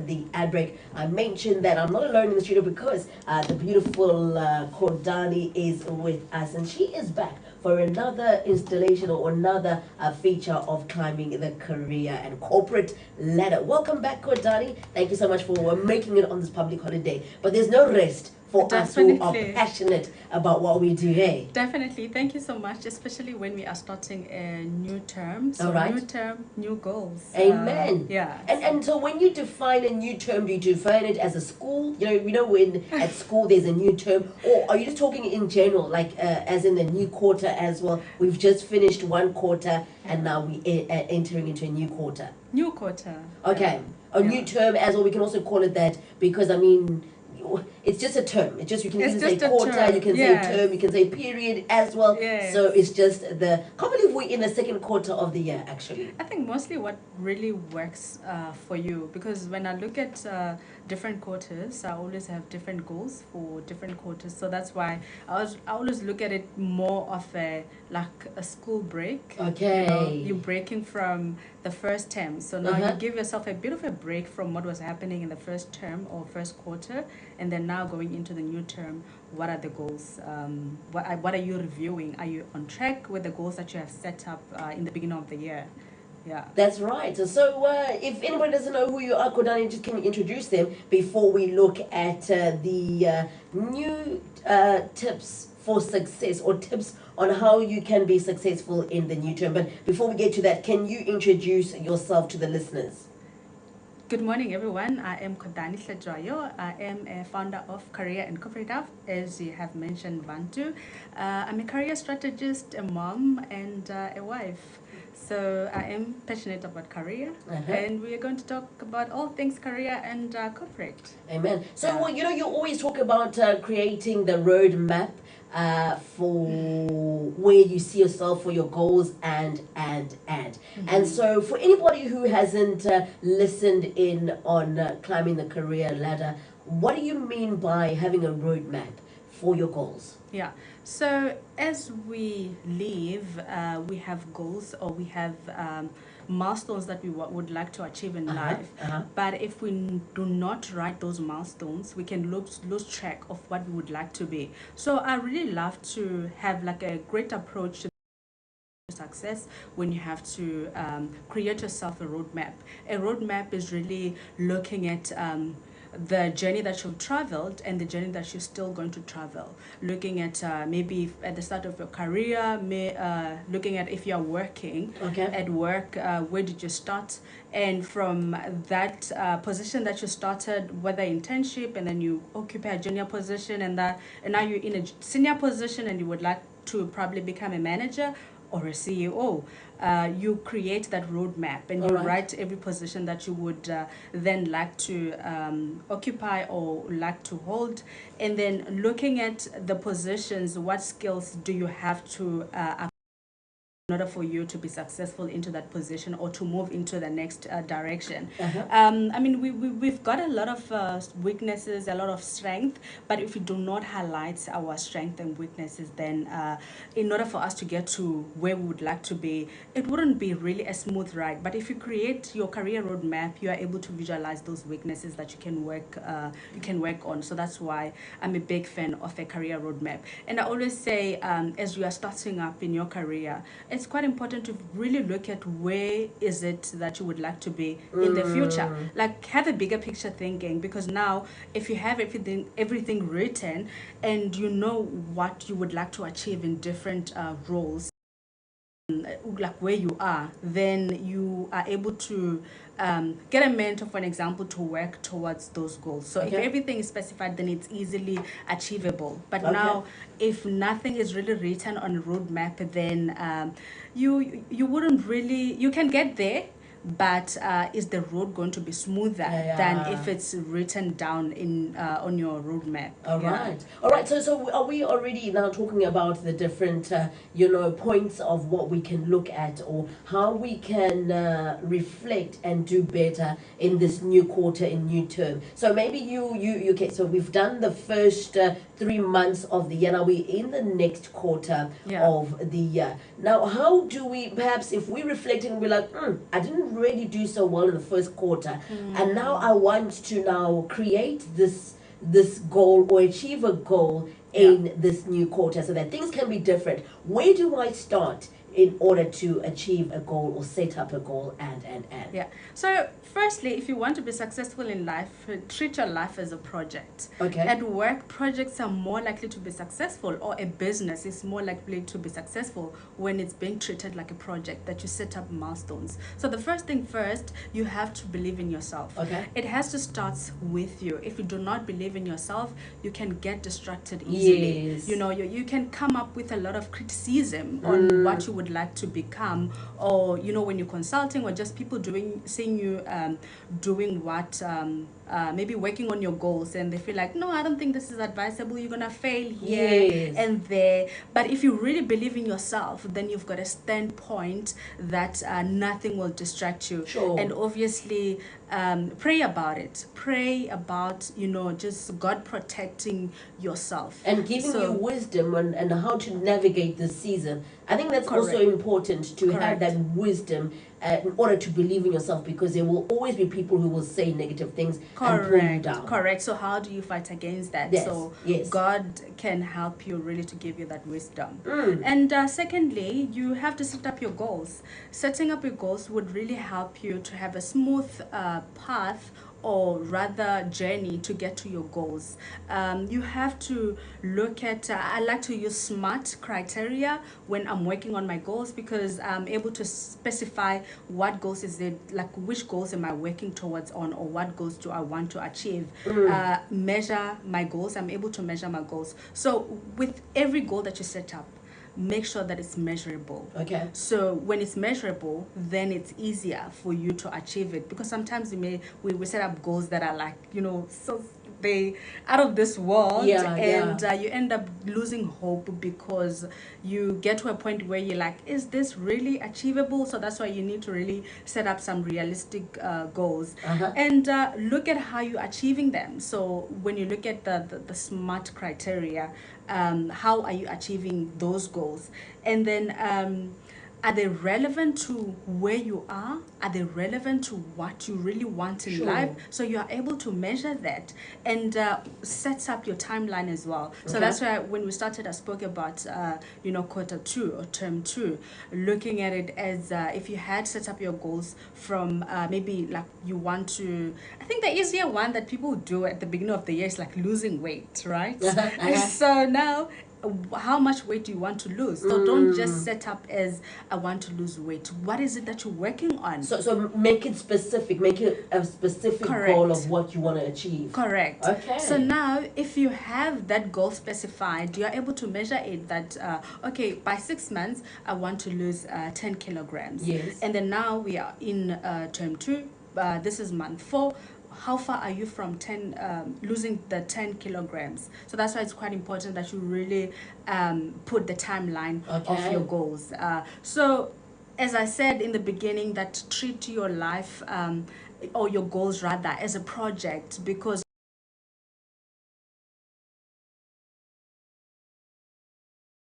the ad break, I mentioned that I'm not alone in the studio because the beautiful Kordani is with us, and she is back for another installation or another feature of climbing the career and corporate ladder. Welcome back, Kordani. Thank you so much for making it on this public holiday. But there's no rest for Definitely. us who are passionate about what we do, hey? Definitely. Thank you so much, especially when we are starting a new term. So All right. new term, new goals. Amen. Yeah. And so when you define a new term, do you define it as a school? You know when at school there's a new term, or are you just talking in general, like as in the new quarter as well? We've just finished one quarter, and now we are entering into a new quarter. New quarter. Okay, a new term as well. We can also call it that because I mean, it's just a term. It's just you can It's even say just a quarter, term. you can Yes. say term, you can say period as well. Yes. So it's just the. Can't believe we're in the second quarter of the year actually. I think mostly what really works for you, because when I look at different quarters, I always have different goals for different quarters. So that's why I always look at it more of like a school break. Okay. You know, you're breaking from the first term. So now you give yourself a bit of a break from what was happening in the first term or first quarter, and then now going into the new term. What are the goals? What are you reviewing? Are you on track with the goals that you have set up in the beginning of the year? Yeah. That's right. So if anybody doesn't know who you are, Kodani, just can you introduce them before we look at the new tips for success or tips on how you can be successful in the new term. But before we get to that, can you introduce yourself to the listeners? Good morning, everyone. I am Kodani Hledjoyo. I am a founder of Career and Corporate Health, as you have mentioned, Bantu. I'm a career strategist, a mom, and a wife. So I am passionate about career, and we are going to talk about all things career and corporate. Amen. So, you know, you always talk about creating the roadmap for where you see yourself for your goals and. And so for anybody who hasn't listened in on climbing the career ladder, what do you mean by having a roadmap for your goals? Yeah. So as we live, we have goals, or we have milestones that we would like to achieve in life. But if we do not write those milestones, we can lose track of what we would like to be. So I really love to have like a great approach to success when you have to create yourself a roadmap. A roadmap is really looking at the journey that you've traveled and the journey that you're still going to travel. Looking at maybe at the start of your career, looking at if you're working at work, where did you start? And from that position that you started, whether internship, and then you occupy a junior position, and now you're in a senior position and you would like to probably become a manager or a CEO, you create that roadmap and you write every position that you would then like to occupy or like to hold, and then looking at the positions, what skills do you have to in order for you to be successful into that position or to move into the next direction. I mean, we've got a lot of weaknesses, a lot of strength, but if we do not highlight our strength and weaknesses, then in order for us to get to where we would like to be, it wouldn't be really a smooth ride. But if you create your career roadmap, you are able to visualize those weaknesses that you can work on. So that's why I'm a big fan of a career roadmap. And I always say, as you are starting up in your career, it's quite important to really look at where is it that you would like to be in the future. Like, have a bigger picture thinking, because now if you have everything written and you know what you would like to achieve in different roles, like where you are, then you are able to get a mentor, for an example, to work towards those goals. So if everything is specified, then it's easily achievable. But now, if nothing is really written on a roadmap, then you wouldn't really, you can get there, but is the road going to be smoother than if it's written down in on your roadmap? All right. So are we already now talking about the different points of what we can look at, or how we can reflect and do better in this new quarter, in new term? So maybe you okay, so we've done the first 3 months of the year. Now we're in the next quarter of the year. Now how do we, perhaps if we reflect and we're like, I didn't didn't really do so well in the first quarter, and now I want to now create this goal or achieve a goal in this new quarter so that things can be different. Where do I start in order to achieve a goal or set up a goal and? Yeah. So firstly, if you want to be successful in life, treat your life as a project. Okay. At work, projects are more likely to be successful, or a business is more likely to be successful when it's being treated like a project that you set up milestones. So the first thing first, you have to believe in yourself. Okay. It has to start with you. If you do not believe in yourself, you can get distracted easily. Yes. You know, you can come up with a lot of criticism on what you would like to become, or you know, when you're consulting, or just people seeing you doing what maybe working on your goals, and they feel like, no, I don't think this is advisable, you're gonna fail here and there. But if you really believe in yourself, then you've got a standpoint that nothing will distract you. Sure. And obviously pray about it. Pray about, you know, just God protecting yourself and giving you wisdom and how to navigate this season. I think that's also important to have that wisdom in order to believe in yourself, because there will always be people who will say negative things and pull you down. Correct. So how do you fight against that? Yes. So Yes. God can help you really to give you that wisdom. And secondly, you have to set up your goals. Setting up your goals would really help you to have a smooth path, or rather journey, to get to your goals. You have to look at, I like to use SMART criteria when I'm working on my goals, because I'm able to specify what goals is it, like which goals am I working towards on, or what goals do I want to achieve. Measure my goals. I'm able to measure my goals. So with every goal that you set up, make sure that it's measurable. Okay. So when it's measurable, then it's easier for you to achieve it, because sometimes we set up goals that are like, you know, so they out of this world, and you end up losing hope, because you get to a point where you're like, is this really achievable? So that's why you need to really set up some realistic goals, and look at how you're achieving them. So when you look at the SMART criteria, how are you achieving those goals? And then are they relevant to where you are? Are they relevant to what you really want in life? So you are able to measure that, and sets up your timeline as well. So that's why when we started, I spoke about you know, quarter 2 or term 2, looking at it as if you had set up your goals from maybe like you want to, I think the easier one that people do at the beginning of the year is like losing weight, right? So now, how much weight do you want to lose? So don't just set up as, I want to lose weight. What is it that you're working on? So make it specific. Make it a specific goal of what you want to achieve. Correct. Okay. So now, if you have that goal specified, you are able to measure it that, okay, by 6 months, I want to lose 10 kilograms. Yes. And then now we are in term 2. This is month 4. How far are you from losing the 10 kilograms? So that's why it's quite important that you really put the timeline of your goals. So as I said in the beginning, that treat your life or your goals rather as a project, because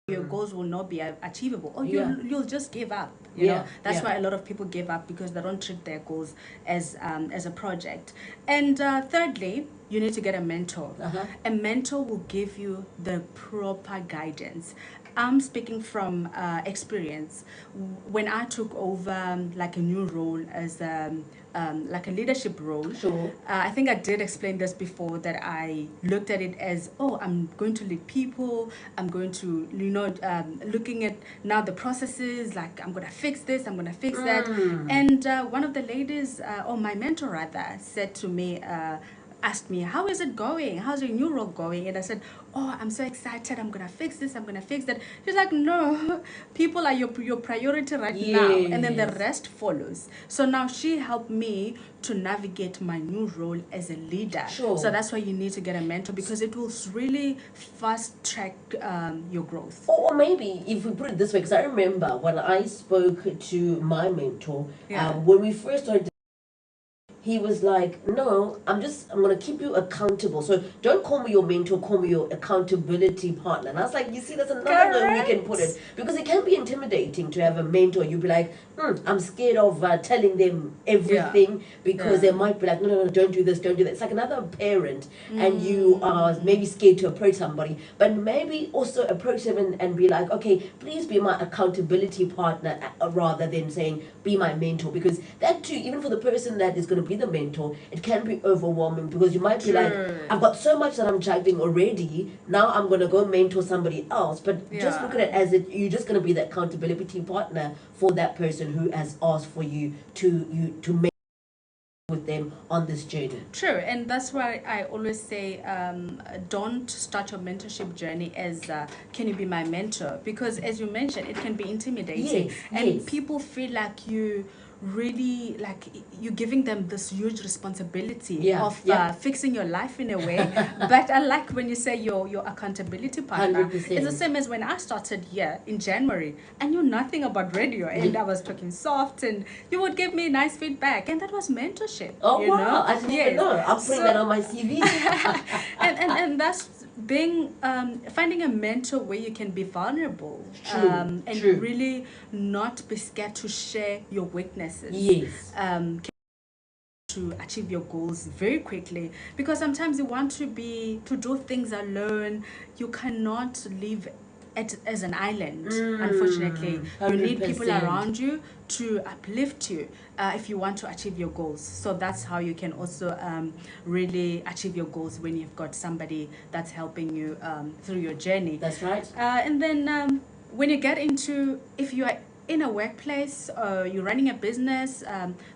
your goals will not be achievable, or you'll just give up. You know, that's why a lot of people give up, because they don't treat their goals as a project. And thirdly, you need to get a mentor. A mentor will give you the proper guidance. I'm speaking from experience. When I took over like a new role as like a leadership role, I think I did explain this before, that I looked at it as, oh, I'm going to lead people. I'm going to, you know, looking at now the processes, like I'm going to fix this, I'm going to fix that. And one of the ladies, or my mentor rather, said to me, asked me, how is it going? How's your new role going? And I said, oh, I'm so excited. I'm going to fix this. I'm going to fix that. She's like, no, people are your priority right now. And then the rest follows. So now she helped me to navigate my new role as a leader. So that's why you need to get a mentor, because it will really fast track your growth. Or maybe if we put it this way, because I remember when I spoke to my mentor, when we first started, he was like, no, I'm going to keep you accountable. So don't call me your mentor, call me your accountability partner. And I was like, you see, that's another way we can put it. Because it can be intimidating to have a mentor. You'd be like, I'm scared of telling them everything because they might be like, no, don't do this, don't do that. It's like another parent, and you are maybe scared to approach somebody, but maybe also approach them and be like, okay, please be my accountability partner, rather than saying, be my mentor. Because that too, even for the person that is going to be the mentor, it can be overwhelming, because you might be like, I've got so much that I'm juggling already, now I'm going to go mentor somebody else. But just look at it as you're just going to be the accountability partner for that person who has asked for you to make with them on this journey. True, and that's why I always say, don't start your mentorship journey as can you be my mentor? Because as you mentioned, it can be intimidating, and people feel like you really, like, you're giving them this huge responsibility of fixing your life in a way. But I like when you say your accountability partner. 100%. It's the same as when I started here in January. I knew nothing about radio, and I was talking soft, and you would give me nice feedback, and that was mentorship. Oh, you wow, know? I didn't even know. I'm putting that on my CV. and that's being finding a mentor where you can be vulnerable, and really not be scared to share your weaknesses. Yes. To achieve your goals very quickly, because sometimes you want to do things alone. You cannot live as an island. Unfortunately, 100%. You need people around you to uplift you if you want to achieve your goals. So that's how you can also really achieve your goals, when you've got somebody that's helping you through your journey. That's right. And then when you get into, if you are in a workplace, you're running a business,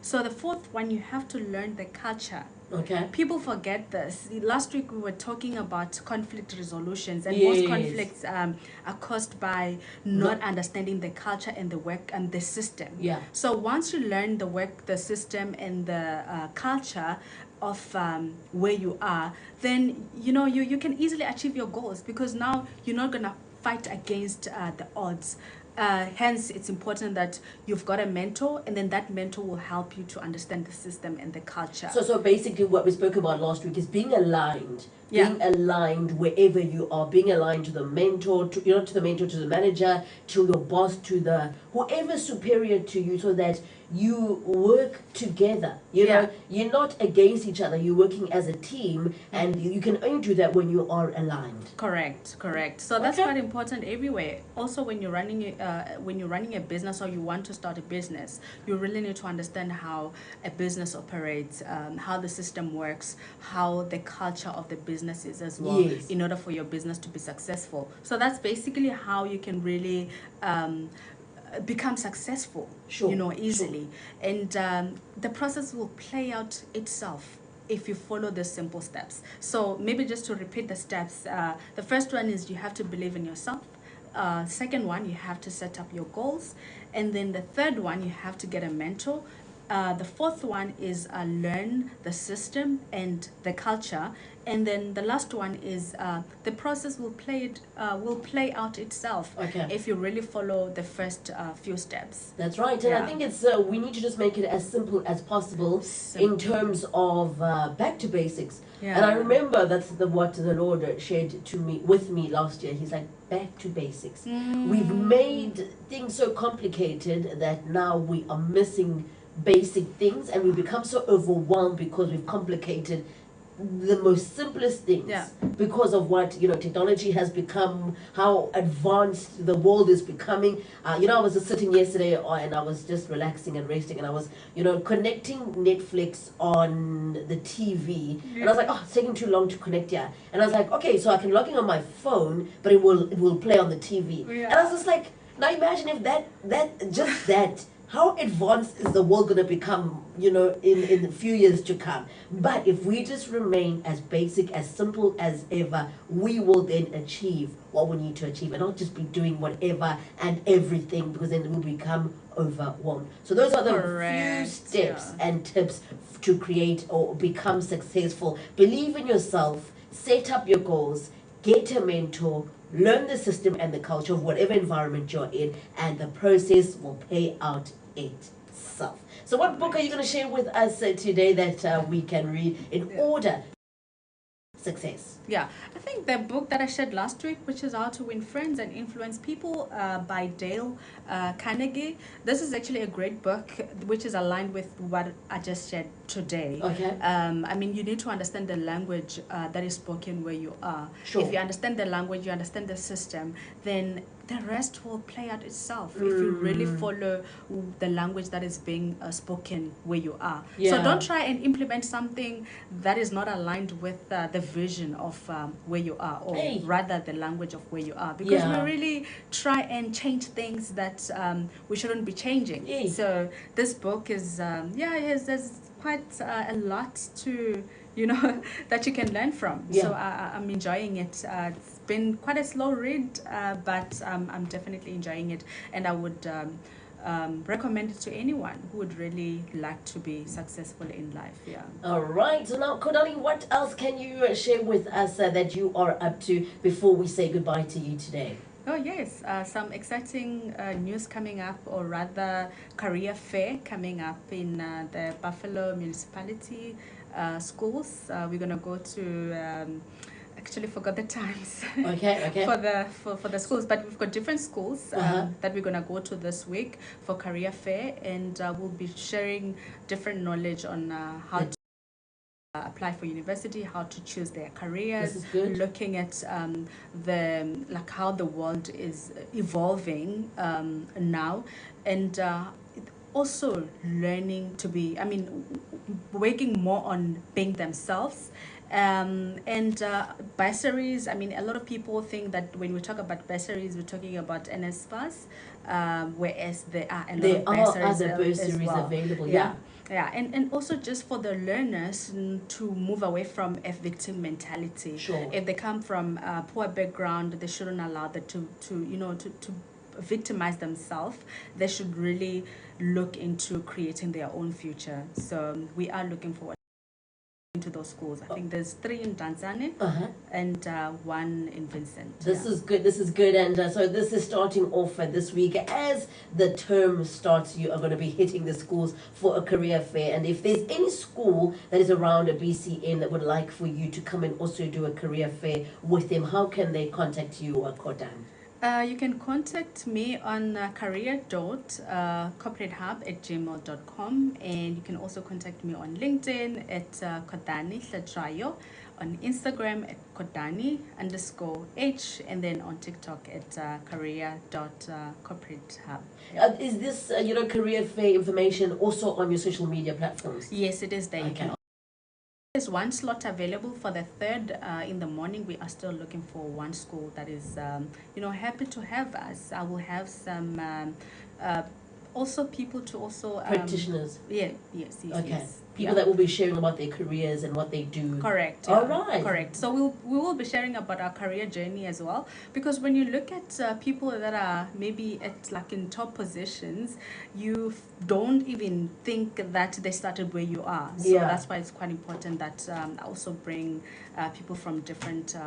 so the fourth one, you have to learn the culture. Okay. People forget this. Last week we were talking about conflict resolutions, and most conflicts are caused by not understanding the culture and the work and the system. Yeah. So once you learn the work, the system, and the culture of where you are, then you can easily achieve your goals, because now you're not gonna fight against the odds. Hence, it's important that you've got a mentor, and then that mentor will help you to understand the system and the culture. So basically what we spoke about last week is being aligned. Being aligned wherever you are, being aligned to the mentor, to the mentor, to the manager, to your boss, to the whoever superior to you, so that you work together. You know, you're not against each other. You're working as a team, and you can only do that when you are aligned. Correct. So that's quite important everywhere. Also, when you're running a business, or you want to start a business, you really need to understand how a business operates, how the system works, how the culture of the business is as well, in order for your business to be successful. So that's basically how you can really become successful, easily. And the process will play out itself if you follow the simple steps. So maybe just to repeat the steps, the first one is you have to believe in yourself. Second one, you have to set up your goals. And then the third one, you have to get a mentor. The fourth one is learn the system and the culture. And then the last one is the process will play out itself if you really follow the first few steps. That's right. And I think it's we need to just make it as simple as possible in terms of back to basics. And I remember that's what the Lord shared with me last year. He's like, back to basics. We've made things so complicated that now we are missing basic things, and we become so overwhelmed because we've complicated the most simplest things because of what technology has become, how advanced the world is becoming. I was just sitting yesterday and I was just relaxing and resting, and I was connecting Netflix on the TV, and I was like, oh, it's taking too long to connect here. And I was like, okay, so I can log in on my phone, but it will play on the TV. And I was just like, now imagine if that how advanced is the world going to become, in the few years to come? But if we just remain as basic, as simple as ever, we will then achieve what we need to achieve, and not just be doing whatever and everything, because then we'll become overwhelmed. So those are the few steps and tips to create or become successful. Believe in yourself, set up your goals, get a mentor, learn the system and the culture of whatever environment you're in, and the process will play out itself. yourself. So what book are you going to share with us today that we can read in order success? Yeah, I think the book that I shared last week, which is How to Win Friends and Influence People by Dale Carnegie. This is actually a great book which is aligned with what I just shared today. Okay. I mean, you need to understand the language that is spoken where you are. Sure. If you understand the language, you understand the system, then the rest will play out itself if you really follow the language that is being spoken where you are. Yeah. So don't try and implement something that is not aligned with the vision of where you are, or rather the language of where you are, because we really try and change things that we shouldn't be changing. So this book is there's quite a lot to that you can learn from. So I'm enjoying it. It's been quite a slow read, but I'm definitely enjoying it, and I would recommend it to anyone who would really like to be successful in life. Yeah. All right. So now, Kodani, what else can you share with us that you are up to before we say goodbye to you today? Oh yes, some exciting news coming up, or rather career fair coming up in the Buffalo municipality schools. We're gonna go to actually forgot the times okay. for the schools, but we've got different schools that we're gonna go to this week for career fair, and we'll be sharing different knowledge on how to apply for university, how to choose their careers. This is good. Looking at how the world is evolving now, and also learning to be, working more on being themselves. And bursaries, I mean, a lot of people think that when we talk about bursaries, we're talking about NSPAS, whereas there are a lot of bursaries, other bursaries available. Yeah, and also just for the learners to move away from a victim mentality. Sure. If they come from a poor background, they shouldn't allow them to victimize themselves. They should really look into creating their own future. So we are looking forward into those schools. I think there's 3 in Tanzania and 1 in Vincent. This is good. And so this is starting off this week. As the term starts, you are going to be hitting the schools for a career fair. And if there's any school that is around a BCN that would like for you to come and also do a career fair with them, how can they contact you, Kodan? You can contact me on career.corporatehub@gmail.com, and you can also contact me on LinkedIn at Kodani Hlatrayo, on Instagram at Kodani_H, and then on TikTok at career.corporatehub. Is this career fair information also on your social media platforms? Yes, it is there. You can. There's 1 slot available for the 3rd in the morning. We are still looking for 1 school that is, happy to have us. I will have some also people to also practitioners. Yes. People that will be sharing about their careers and what they do. Correct. All right. Correct. So we will be sharing about our career journey as well, because when you look at people that are maybe in top positions, you don't even think that they started where you are. So that's why it's quite important that I also bring people from different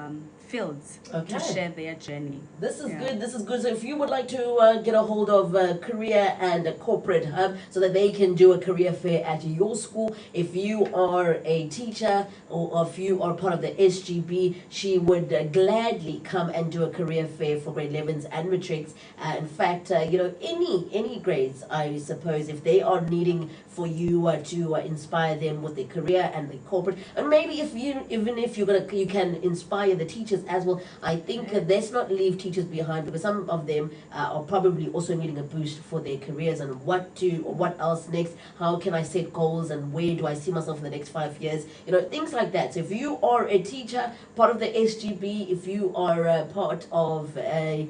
fields to share their journey. This is good. This is good. So if you would like to get a hold of Career and Corporate Hub so that they can do a career fair at your school, if you are a teacher or if you are part of the SGB, she would gladly come and do a career fair for grade 11s and matrics. In fact, any grades, I suppose, if they are needing for you to inspire them with their career and the corporate, and maybe you can inspire the teachers as well. I think let's not leave teachers behind, because some of them are probably also needing a boost for their careers and what else next. How can I set goals, and where do I see myself in the next 5 years? Things like that. So if you are a teacher, part of the SGB, if you are part of a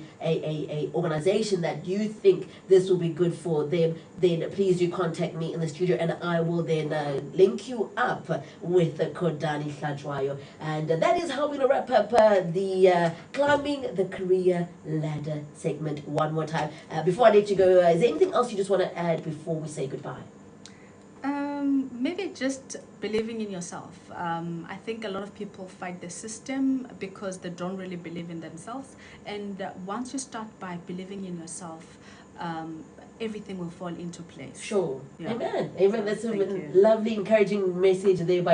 organization that you think this will be good for them, then please do contact me in the studio, and I will then link you up with Kodani Hlatrayo. And that is how we're going to wrap up the Climbing the Career Ladder segment one more time. Before I let you go, is there anything else you just want to add before we say goodbye? Maybe just believing in yourself. I think a lot of people fight the system because they don't really believe in themselves. And once you start by believing in yourself, everything will fall into place. Sure. Yeah. Amen. Amen. So, That's a thank you. lovely, encouraging message there by